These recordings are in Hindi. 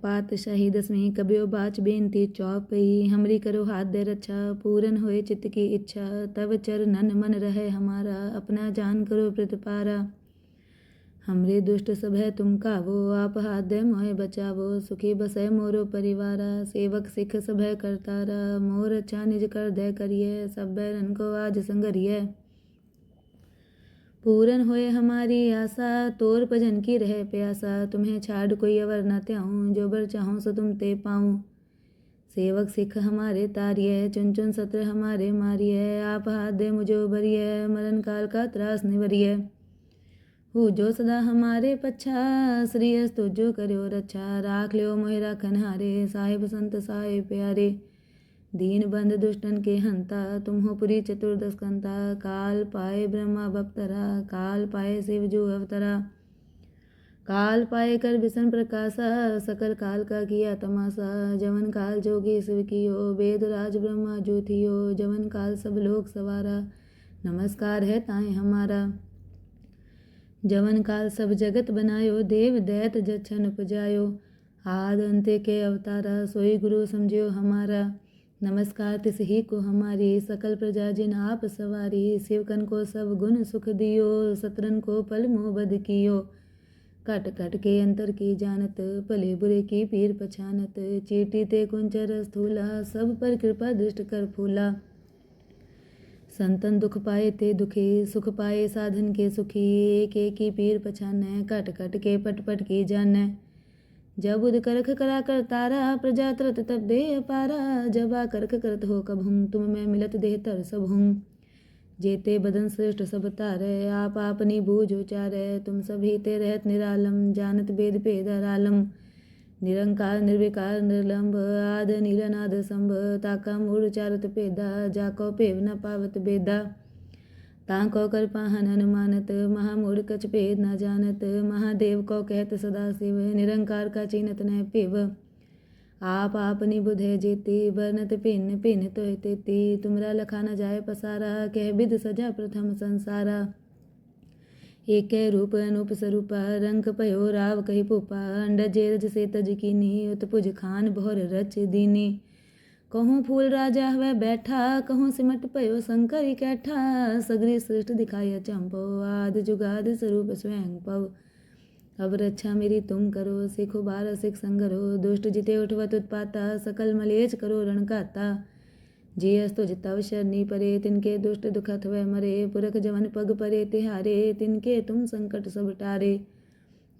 पातशाही 10वीं कबियो बाच बेनती चौपई। हमरी करो हाथ दे रक्षा, पूरन होए चित्त की इच्छा। तब चरणन मन रहे हमारा, अपना जान करो प्रतिपारा। हमरे दुष्ट सब है तुम कावो, आप हाथ दे मोहे बचावो। सुखी बसे मोरो परिवारा, सेवक सिख सब है करतारा। मोर अच्छा निज कर दे करिए, सब बैरन को आज संगरिए। पूरन होए हमारी आशा, तोर भजन की रहे प्यासा। तुम्हें छाड़ कोई अवर न त्याऊँ, जो बर चाहूँ सो तुम ते पाऊँ। सेवक सिख हमारे तारिये, चुन चुन सत्र हमारे मारिये। आप हाथ दे मुझो बरिये, मरण काल का त्रास निवरिये। हो जो सदा हमारे पच्छा, श्रीयस तुझो करो रक्षा। राख ल्यो मोहि राखन हारे, साहिब संत साहिब प्यारे। दीन बंध दुष्टन के हंता, तुम हो पुरी चतुर्दश कंता। काल पाए ब्रह्मा बप्तरा, काल पाए शिव जो अवतरा। काल पाए कर विष्णु प्रकाशा, सकल काल का किया तमाशा। जवन काल जोगी शिव कियो, वेद राज ब्रह्मा जो थियो। जवन काल सब लोक सवारा, नमस्कार है ताए हमारा। जवन काल सब जगत बनायो, देव दैत जच्छन उपजायो। आद अंते के अवतारा, सोई गुरु समझियो हमारा। नमस्कार तिस ही को हमारी, सकल प्रजा जिन आप सवारी। शिवकन को सब गुण सुख दियो, सतरन को पल मोह बद कियो। कट कट के अंतर की जानत, भले बुरे की पीर पछानत। चीटी ते कुंचर स्थूला, सब पर कृपा दृष्ट कर फूला। संतन दुख पाए ते दुखी, सुख पाए साधन के सुखी। एक एक की पीर पछाने, कट कट के पट पट की जाने। जब उद करख करा कर तारा, प्रजा तरत तब दे अपारा। जब आ करख करत हो कब हूँ, तुम मैं मिलत देह तर सब हूँ। जेते बदन श्रेष्ठ सब तारे, आप आपनी बूझ उचारे। तुम सभी ते रहत निरालम, जानत वेद भेद आलम। निरंकार निर्विकार निर्लंब, आद नील नाद संभ। ताका मूढ़ चारत पेदा, जाको पेव न पावत बेदा। ताको कर पाहन अनुमानत, महामूढ़ कछ भेद न जानत। महादेव को कहत सदा शिव, निरंकार का चीनत न पेव। आप आपनी बुधे जेती, बरनत पिन पिन तोय तेती। तुमरा लखा न जाय पसारा, कह विध सजा प्रथम संसारा। एक रूप अनूप स्वरूपा, रंग पयो राव कही पुपा। अंडज रज से तज कीनी, उत्पुज खान भोर रच दीनी। कहूँ फूल राजा हुआ बैठा, कहूँ सिमट पयो शंकर इकट्ठा। सगरी सृष्ट दिखाय चंपो, आद जुगाद स्वरूप स्वयं पव। अब रक्षा मेरी तुम करो, सिखो बार सिख संगरो। दुष्ट जिते उठवत उत्पाता, सकल मलेच करो रणकाता। जे अस्तो जितव शरणी परे, तिनके दुष्ट दुखत वह मरे। पुरख जवन पग परे तिहारे, तिनके तुम संकट सब टारे।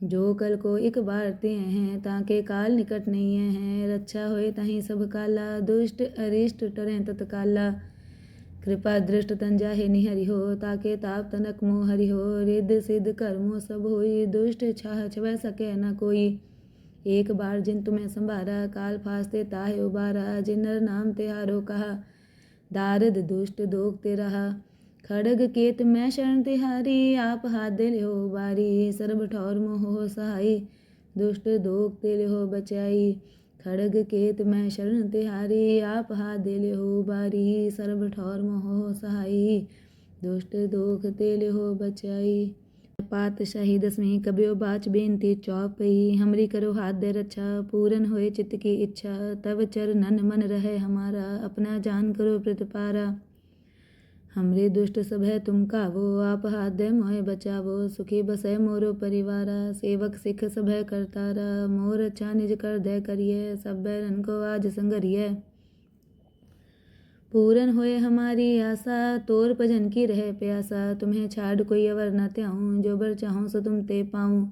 जो कल को एक बार ते हैं, ताके काल निकट नहीं है। रक्षा होए ताही सब काला, दुष्ट अरिष्ट टरें तत्काला। कृपा दृष्ट तन जाहे निहरि हो, ताके ताप तनक मोह हरि हो। रिद्ध सिद्ध कर्मो सब होई, दुष्ट छाह छवै सके न कोई। एक बार जिन तुम्हें संभारा, काल फास्ते ताहे उबारा। जिनर नाम तिहारो कहा, दारद दुष्ट दोगते रहा। खड़ग केत मैं शरण तिहारी, आप हाथ दे ले हो बारी। सर्ब ठौर मोह सहाई, दुष्ट दोगते ले हो बचाई। खड़ग केत मैं शरण तिहारी, आप हाथ दे ले हो बारी। सर्ब ठौर मोह सहाई, दुष्ट दोगते ले हो बचाई। पातशाही 10वीं कबियो बाच बेनती चौपई। हमरी करो हाथ दे रक्षा, पूरन होए चित्त की इच्छा। तब चरणन मन रहे हमारा, अपना जान करो प्रतिपारा। हमरे दुष्ट सब है तुम कावो, आप हाथ दे मोहे बचावो। सुखी बसे मोरो परिवारा, सेवक सिख सब है करतारा। मोर अच्छा निज कर दे करिए, सब बैरन को आज संगरिए। पूरन होए हमारी आशा, तोर भजन की रहे प्यासा। तुम्हें छाड़ कोई अवर न त्याऊँ, जो बर चाहूँ सो तुम ते पाऊँ।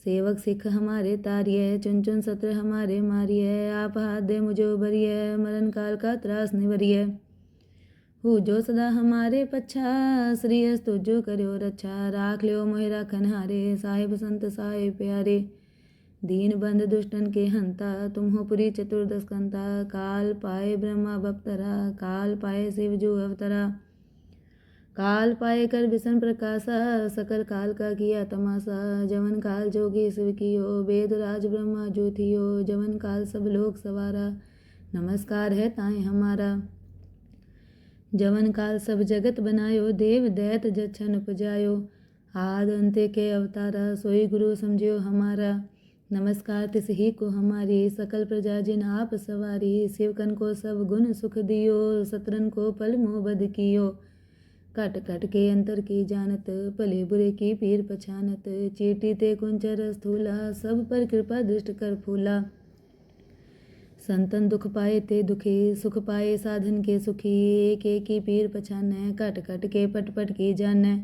सेवक सिख हमारे तारिये, चुन चुन सत्र हमारे मारिये। आप हाथ दे मुझो बरिये, मरण काल का त्रास निवरिये। हो जो सदा हमारे पच्छा, श्रीयस तुझो करो रक्षा। राख ल्यो मोहि राखन हारे, साहिब संत साहिब प्यारे। दीन बंध दुष्टन के हंता, तुम हो पुरी चतुर्दश कंता। काल पाए ब्रह्मा बप्तरा, काल पाए शिव जो अवतरा। काल पाए कर विष्णु प्रकाशा, सकल काल का किया तमाशा। जवन काल जोगी शिव कियो, वेद राज ब्रह्मा जो थियो। जवन काल सब लोक सवारा, नमस्कार है ताए हमारा। जवन काल सब जगत बनायो, देव दैत जच्छन उपजायो। आद अंते के अवतारा, सोई गुरु समझियो हमारा। नमस्कार तिस ही को हमारी, सकल प्रजा जिन आप सवारी। सेवकन को सब गुण सुख दियो, सतरन को पल मोह बद कियो। कट कट के अंतर की जानत, भले बुरे की पीर पछानत। चीटी ते कुंचर स्थूला, सब पर कृपा दृष्ट कर फूला। संतन दुख पाए ते दुखी, सुख पाए साधन के सुखी। एक एक की पीर पछानै, कट कट के पट पट की जानै।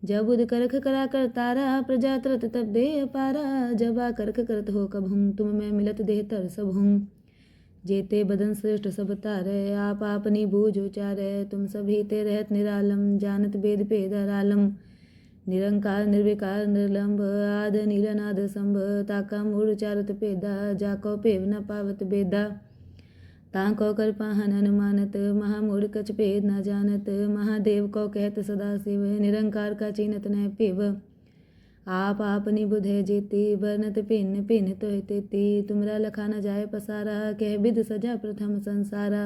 जब उद करख करा कर तारा, प्रजा तरत तब दे पारा। जब आ करख करत हो कब हूँ, तुम मैं मिलत देह तर सब हूँ। जेते बदन श्रेष्ठ सब तारै, आप आपनी बूझ उचारै। तुम सभी ते रहत निरालम, जानत वेद भेद आलम। निरंकार निर्विकार निर्लंब, आद नील नाद संभ। ताका मूढ़ चारत भेदा, जाको भेव न पावत बेदा। ताको कर पाहन अनुमानत, महामूढ़ कछ भेद न जानत। महादेव को कहत सदा शिव, निरंकार का चीनत न पिव। आप आपनी बुधे जेती, वर्णत भिन्न भिन्न तोह तेती। तुमरा लखा न जाय पसारा, कह विध सजा प्रथम संसारा।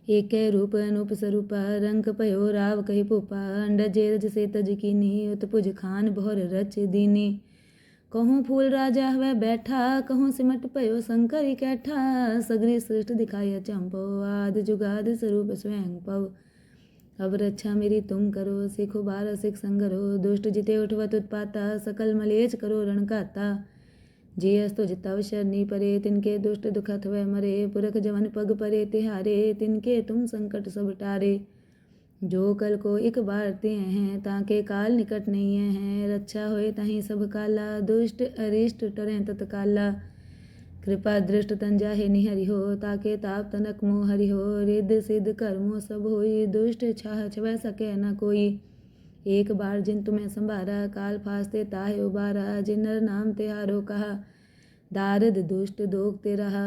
एक रूप अनूप स्वरूपा, रंग पयो राव कही पुपा। अंडज रज से तज कीनी, उत्पुज खान भोर रच दीनी। कहूँ फूल राजा वह बैठा, कहूँ सिमट पयो शंकर इकैठा। सगरी सृष्ट दिखाय चंपो, आद जुगाद स्वरूप स्वयं पव। अब रक्षा मेरी तुम करो, सिख उबार सिख संगरो। दुष्ट जिते उठवत उत्पाता, सकल मलेच करो रणकाता। जे अस्तु जितव शरणी परे, तिनके दुष्ट दुखत वह मरे। पुरख जवन पग परे तिहारे, तिनके तुम संकट सब टारे। जो कल को एक बार ते हैं, ताके काल निकट नहीं है। रक्षा होए तहीं सब काला, दुष्ट अरिष्ट टरें तत्काला। कृपा दृष्ट तन जाहे निहरि हो, ताके ताप तनक मोह हरि हो। रिद्ध सिद्ध कर्मो सब होई, दुष्ट छाह छवै सके न कोई। एक बार जिन तुम्हें संभारा, काल फास्ते ताहे उबारा। जिनर नाम तिहारो कहा, दारद दुष्ट दोगते रहा।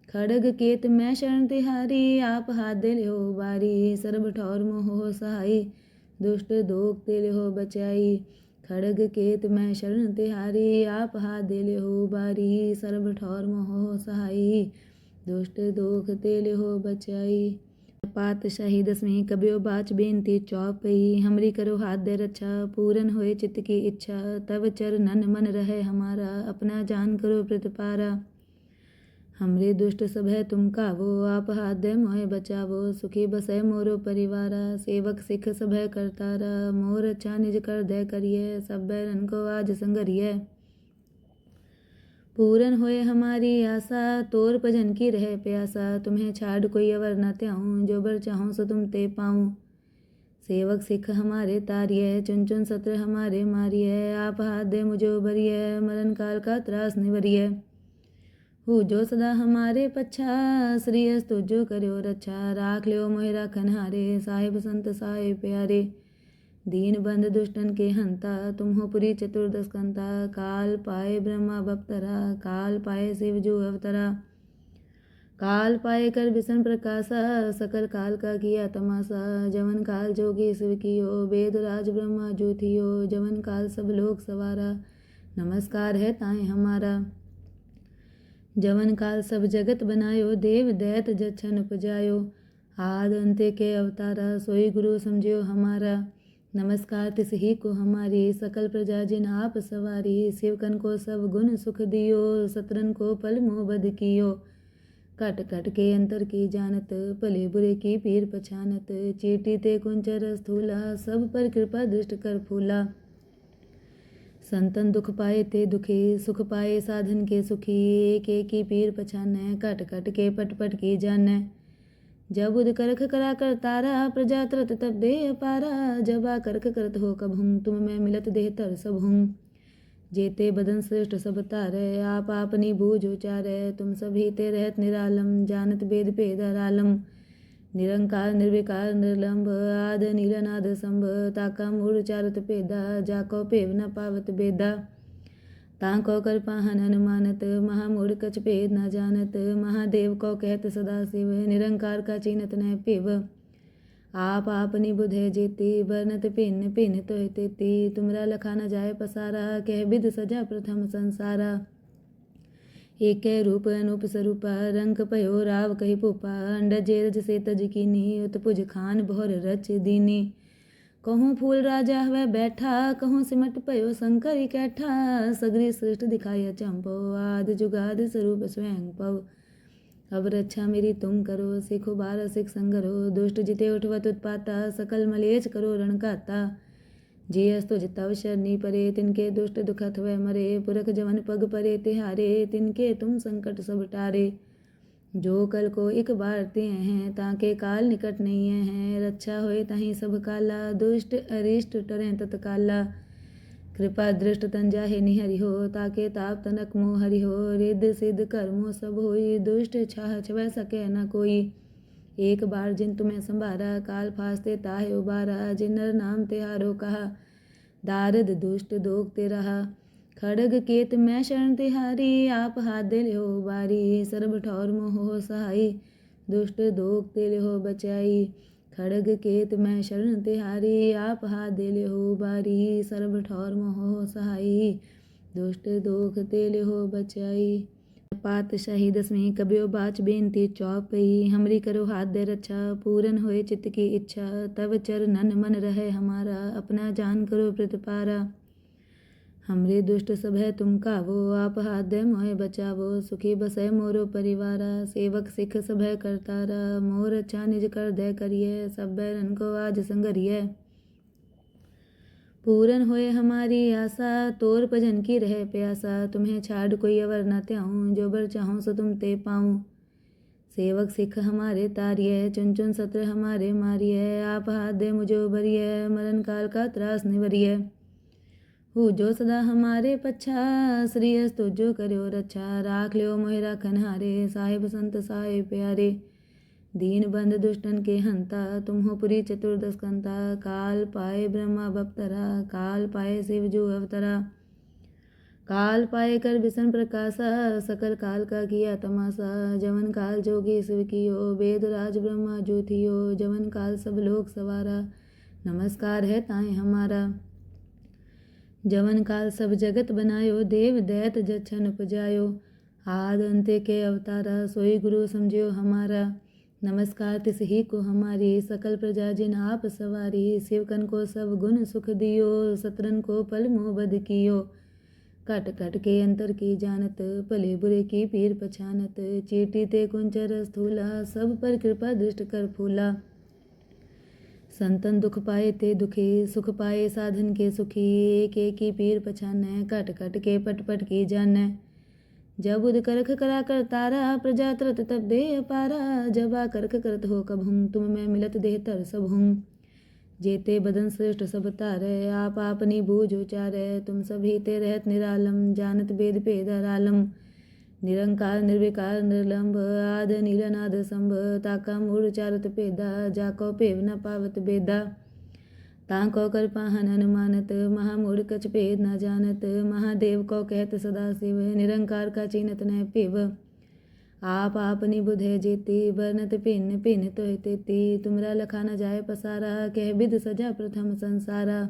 खड़ग केत मैं शरण तिहारी, आप हाथ दे लिहो बारी। सर्ब ठौर मोह सहाई, दुष्ट दोगते लिहो बचाई। खड़ग केत मैं शरण तिहारी, आप हाथ दे लिहो बारी। सर्ब ठौर मोह सहाई, दुष्ट दोगते लिहो बचाई। पातशाही दसवीं कबियो बाच बेनती चौपई। हमरी करो हाथ दे रक्षा, पूरन होए चित्त की इच्छा। तब चरणन मन रहे हमारा, अपना जान करो प्रतिपारा। हमरे दुष्ट सब है तुम कावो, आप हाथ दे मोहे बचावो। सुखी बसे मोरो परिवारा, सेवक सिख सब है करतारा। मोर अच्छा निज कर दे करिए, सब बैरन को आज संगरिए। पूरन होए हमारी आशा, तोर भजन की रहे प्यासा। तुम्हें छाड़ कोई अवर न त्याऊँ, जो बर चाहूँ सो तुम ते पाऊँ। सेवक सिख हमारे तारिये, चुन चुन सत्र हमारे मारिये। आप हाथ दे मुझो भरिये, मरण काल का त्रास निवरिये। हो जो सदा हमारे पच्छा, श्री अस तुझो करो रक्षा। राख लियो मोहि राखन हारे, साहिब संत साहिब प्यारे। दीन बंध दुष्टन के हंता, तुम हो पुरी चतुर्दश कंता। काल पाए ब्रह्मा बप्तरा, काल पाए शिव जो अवतरा। काल पाए कर विष्णु प्रकाशा, सकल काल का किया तमाशा। जवन काल जोगी शिव कियो, वेद राज ब्रह्मा जो थियो। जवन काल सब लोग सवारा, नमस्कार है ताए हमारा। जवन काल सब जगत बनायो, देव दैत जच्छन उपजायो। आद अंते के अवतारा, सोई गुरु समझियो हमारा। नमस्कार तिस ही को हमारी, सकल प्रजा जिन आप सवारी। सेवकन को सब गुण सुख दियो, सतरन को पल मोह बद कियो। कट कट के अंतर की जानत, भले बुरे की पीर पछानत। चीटी ते कुंचर स्थूला, सब पर कृपा दृष्ट कर फूला। संतन दुख पाए ते दुखी, सुख पाए साधन के सुखी। एक एक की पीर पछानै, कट कट के पट पट की जानै। जब उद करख करा कर तारा, प्रजा तरत तब दे पारा। जब आ करख करत हो कब हूँ, तुम मैं मिलत देह तर सब हूँ। जेते बदन श्रेष्ठ सब तारै, आप आपनी बूझ उचारै। तुम सभी ते रहत निरालम, जानत वेद भेद आलम। निरंकार निर्विकार निर्लंब, आद नील नाद संभ। ताका मूढ़ चारत भेदा, जाको भेव न पावत बेदा। ताको कर पाहन अनुमानत, महामूढ़ कछ भेद न जानत। महादेव को कहत सदा शिव, निरंकार का चीनत न पिव। आप आपनी बुधे जेती, वर्णत भिन्न भिन्न तोह तेती। तुमरा लखा न जाय पसारा, कह विध सजा प्रथम संसारा। एक रूप अनूप स्वरूपा, रंग पयो राव कही पुपा। अंडज रज से तज कीनी, उत्पुज खान भोर रच दीनी। कहूँ फूल राजा हुए बैठा, कहूँ सिमट पयो शंकर कैठा। सगरी सृष्ट दिखाया चंपो, आदि जुगाद स्वरूप स्वयं पव। अब रक्षा मेरी तुम करो, सिख उबार सिख संगरो। दुष्ट जिते उठवत उत्पाता, सकल मलेच करो रणकाता। जे अस्तु जितव शरणी परे, तिनके दुष्ट दुखत हुए मरे। पुरख जवन पग परे तिहारे, तिनके तुम संकट सब टारे। जो कल को एक बार ते हैं, ताके काल निकट नहीं है। रक्षा होए ताही सब काला, दुष्ट अरिष्ट टरें तत्काला। कृपा दृष्ट तन जाहे निहरि हो, ताके ताप तनक मोह हरि हो। रिद्ध सिद्ध कर्मो सब होई, दुष्ट छाह छवै सके न कोई। एक बार जिन तुम्हें संभारा, काल फास्ते ताहे उबारा। जिन नर नाम तिहारो कहा, दारद दुष्ट दोग ते रहा। खड़ग केत मैं शरण तिहारी, आप हाथ दे लिहो बारी। सर्ब ठौर मोह सहाई, दुष्ट दोग ते लिहो बचाई। खड़ग केत मैं शरण तिहारी, आप हाथ दे लिहो बारी। सर्ब ठौर मोह सहाई, दुष्ट दोग ते लिहो बचाई। पातशाही 10वीं कबियो बाच बेनती चौपई। हमरी करो हाथ दे रक्षा, पूरन होए चित्त की इच्छा। तब चरणन मन रहे हमारा, अपना जान करो प्रतिपारा। हमरे दुष्ट सब है तुम कावो, आप हाथ दे मोहे बचावो। सुखी बसे मोरो परिवारा, सेवक सिख सब है करतारा। मोर अच्छा निज कर दे करिए, सब बैरन को आज संगरिए। पूरन होए हमारी आशा, तोर भजन की रहे प्यासा। तुम्हें छाड़ कोई अवर न त्याऊं, जो बर चाहूं सो तुम ते पाऊं। सेवक सिख हमारे तारिये, चुन चुन सत्र हमारे मारिये। आप हाथ दे मुझे उबरिये, मरण काल का त्रास निवरिये। हो जो सदा हमारे पच्छा, श्री अस्तु जो करो रक्षा। राख लियो मोहि राखन हारे, साहिब संत साहिब प्यारे। दीन बंध दुष्टन के हंता, तुम हो पुरी चतुर्दश कंता। काल पाए ब्रह्मा बप्तरा, काल पाए शिव जो अवतरा। काल पाए कर विष्णु प्रकाशा, सकल काल का किया तमाशा। जवन काल जोगी शिव कियो, वेद राज ब्रह्मा जो थियो। जवन काल सब लोग सवारा, नमस्कार है ताए हमारा। जवन काल सब जगत बनायो, देव दैत जच्छन उपजायो। आद अंते के अवतारा, सोई गुरु समझियो हमारा। नमस्कार तिस ही को हमारी, सकल प्रजा जिन आप सवारी। शिवकन को सब गुण सुख दियो, सतरन को पल मोह बद कियो। कट कट के अंतर की जानत, भले बुरे की पीर पछानत। चीटी ते कुंचर स्थूला, सब पर कृपा दृष्ट कर फूला। संतन दुख पाए ते दुखी, सुख पाए साधन के सुखी। एक एक की पीर पछानै, कट कट के पट पट की जानै। जब उद करख करा कर तारा, प्रजा तरत तब दे अपारा। जब आ करख करत हो कब हूँ, तुम मैं मिलत देह तर सब हूँ। जेते बदन श्रेष्ठ सब तारै, आप आपनी बूझ उचारै। तुम सभी ते रहत निरालम, जानत वेद भेद आलम। निरंकार निर्विकार निर्लंब, आद नीलनाद संभ। ताका मूढ़ चारत पेदा, जाको पेव न पावत बेदा। ताको कर पाहन अनुमानत, महामूढ़ कछ भेद न जानत। महादेव को कहत सदा शिव, निरंकार का चीनत न पिव। आप आपनी बुधे जेती, बरनत भिन्न भिन्न तोय तेती। तुमरा लखा न जाय पसारा, कह विध सजा प्रथम संसारा।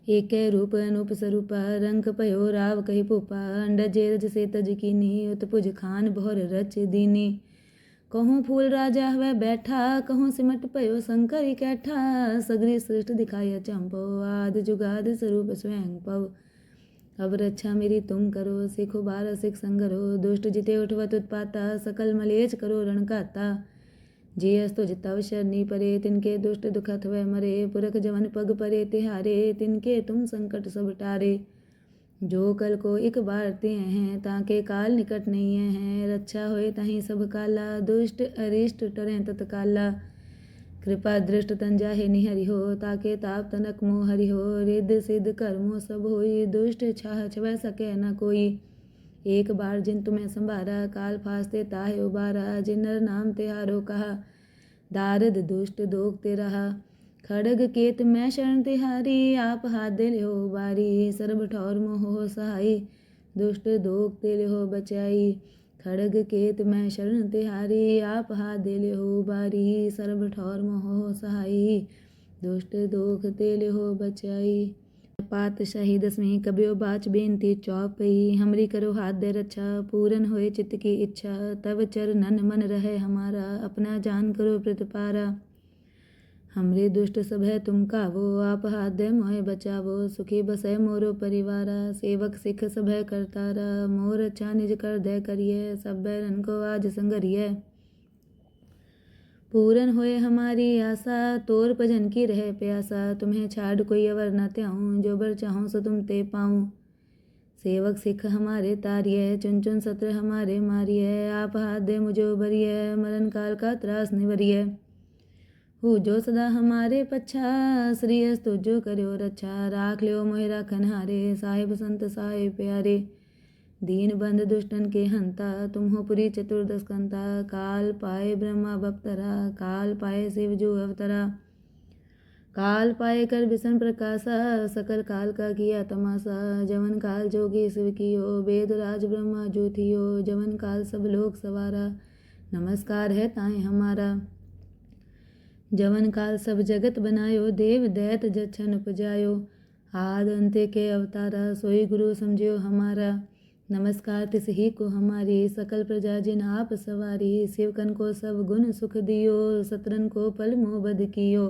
एक रूप अनूप स्वरूपा, रंग पयो राव कही पुपा। अंडज रज से तज कीनी, उत्पुज खान बहुर रच दीनी। कहूँ फूल राजा हुए बैठा, कहूँ सिमट पयो शंकर कैठा। सगरी सृष्ट दिखाया चंपो, आदि जुगाद स्वरूप स्वयं पव। अब रक्षा मेरी तुम करो, सिख उबार सिख संगरो। दुष्ट जिते उठवत उत्पाता, सकल मलेच करो रणकाता। जे अस्तु जितव शरणी परे, तिनके दुष्ट दुखत हुए मरे। पुरख जवन पग परे तिहारे, तिनके तुम संकट सब टारे। जो कल को एक बार ते हैं, ताके काल निकट नहीं है। रक्षा होए ताही सब काला, दुष्ट अरिष्ट टरें तत्काला। कृपा दृष्ट तन जाहे निहरि हो, ताके ताप तनक मोह हरि हो। रिद्ध सिद्ध कर्मो सब होई, दुष्ट छाह छवै सके न कोई। एक बार जिन तुम्हें संभारा, काल फास्ते ताहे उबारा। जिन नर नाम तिहारो कहा, दारद दुष्ट दोग ते रहा। खड़ग केत मैं शरण तिहारी, आप हाथ दे लिहो बारी। सर्ब ठौर मोह सहाई, दुष्ट दोग ते लिहो बचाई। खड़ग केत मैं शरण तिहारी, आप हाथ दे लिहो बारी। सर्ब ठौर मोह सहाई, दुष्ट दोग ते लिहो बचाई। पातशाही 10वीं कबियो बाच बेनती चौपई। हमरी करो हाथ दे रक्षा, पूरन होए चित्त की इच्छा। तब चरणन मन रहे हमारा, अपना जान करो प्रतिपारा। हमरे दुष्ट सब है तुम कावो, आप हाथ दे मोहे बचावो। सुखी बसै मोरो परिवारा, सेवक सिख सब है करतारा। मोर अच्छा निज कर दे करिए, सब बैरन को आज संगरिए। पूरन होए हमारी आशा, तोर भजन की रहे प्यासा। तुम्हें छाड़ कोई अवर न त्याऊँ, जो बर चाहूँ सो तुम ते पाऊँ। सेवक सिख हमारे तारिये, चुन चुन सत्र हमारे मारिये। आप हाथ दे मुझो बरिये, मरण काल का त्रास निवरिये। हो जो सदा हमारे पच्छा, श्री अस तुझो करो रक्षा। राख लियो मोहि राखन हारे, साहिब संत साहिब प्यारे। दीन बंध दुष्टन के हंता, तुम हो पुरी चतुर्दश कंता। काल पाए ब्रह्मा बप्तरा, काल पाए शिव जो अवतरा। काल पाए कर विष्णु प्रकाशा, सकल काल का किया तमाशा। जवन काल जोगी शिव कियो, वेद राज ब्रह्मा जो थियो। जवन काल सब लोक सवारा, नमस्कार है ताए हमारा। जवन काल सब जगत बनायो, देव दैत जच्छन उपजायो। आद अंत्य के अवतारा, सोई गुरु समझियो हमारा। नमस्कार तिस ही को हमारी, सकल प्रजा जिन आप सवारी। शिवकन को सब गुण सुख दियो, सत्रन को पल मोह बद कियो।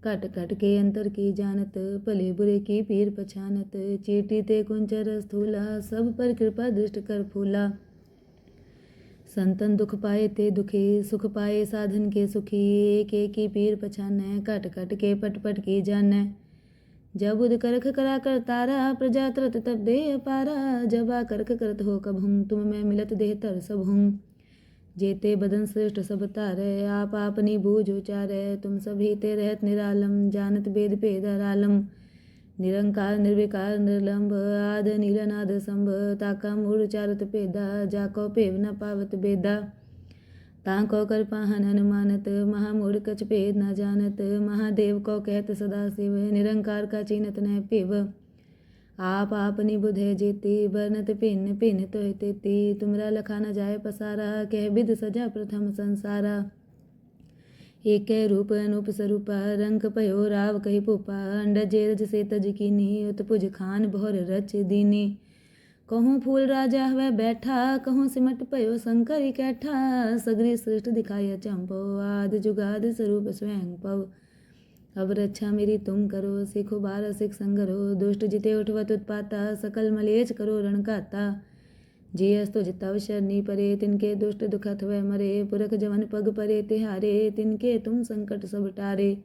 कट कट के अंतर की जानत, भले बुरे की पीर पछानत। चीटी ते कुंचर स्थूला, सब पर कृपा दृष्ट कर फूला। संतन दुख पाए ते दुखी, सुख पाए साधन के सुखी। एक एक की पीर पछानै, कट कट के पट पट की जानै। जब उद करख करा कर तारा, प्रजा त्रत तब दे अपारा। जब आ करख करत हो कब हूँ, तुम मैं मिलत देह तर सब हूँ। जेते बदन श्रेष्ठ सब तारै, आप आपनी बूझ उचारै। तुम सभी ते रहत निरालम, जानत वेद भेद आलम। निरंकार निर्विकार निर्लंब, आद नील नाद संभ। ताका मूढ़ चारत पेदा, जाको पेव न पावत बेदा। ताको कर पाहन अनुमानत, महामूढ़ कछ भेद न जानत। महादेव को कहत सदा शिव, निरंकार का चीनत न पेव। आप आपनी बुधे जेती, बरनत भिन्न भिन्न तोह तेती। तुमरा लखा न जाय पसारा, कह विध सजा प्रथम संसारा। एक रूप अनूप स्वरूपा, रंग पयो राव कही पुपा। अंडज रज से तज कीनी, उत्पुज खान बहुर रच दीनी। कहूँ फूल राजा वह बैठा, कहूँ सिमट पयो शंकर कैठा। सगरी सृष्ट दिखाया चंपो, आद जुगाद स्वरूप स्वयं पव। अब रक्षा मेरी तुम करो, सिखो बार सिख संगरो। दुष्ट जिते उठवत उत्पाता, सकल मलेच करो रणकाता। जे अस्तु जिताव शरणी परे, तिनके दुष्ट दुखत वह मरे। पुरख जवन पग परे तिहारे, तिनके तुम संकट सब टारे।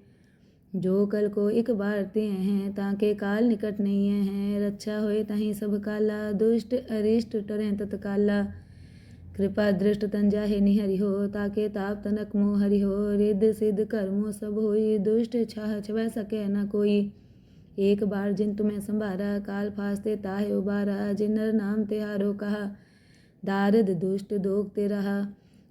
जो कल को एक बार ते हैं, ताके काल निकट नहीं है। रक्षा होए ताहि सब काला, दुष्ट अरिष्ट टरें तत्काला। कृपा दृष्ट तन जाहे निहरि हो, ताके ताप तनक मोह हरि हो। रिद्ध सिद्ध कर्मो सब होई, दुष्ट छाह छवै सके न कोई। एक बार जिन तुम्हें संभारा, काल फास्ते ताहे उबारा। जिन नर नाम तिहारो कहा, दारद दुष्ट दोगते रहा।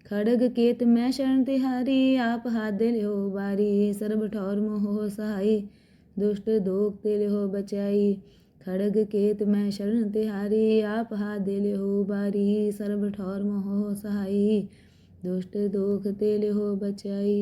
खड़ग केत मैं शरण तिहारी, आप हाथ दे लिहो बारी। सर्ब ठौर मोह सहाई, दुष्ट दोगते लिहो बचाई। खड़ग केत मैं शरण तिहारी, आप हाथ दे लिहो बारी। सर्ब ठौर मोह सहाई, दुष्ट दोगते लिहो बचाई।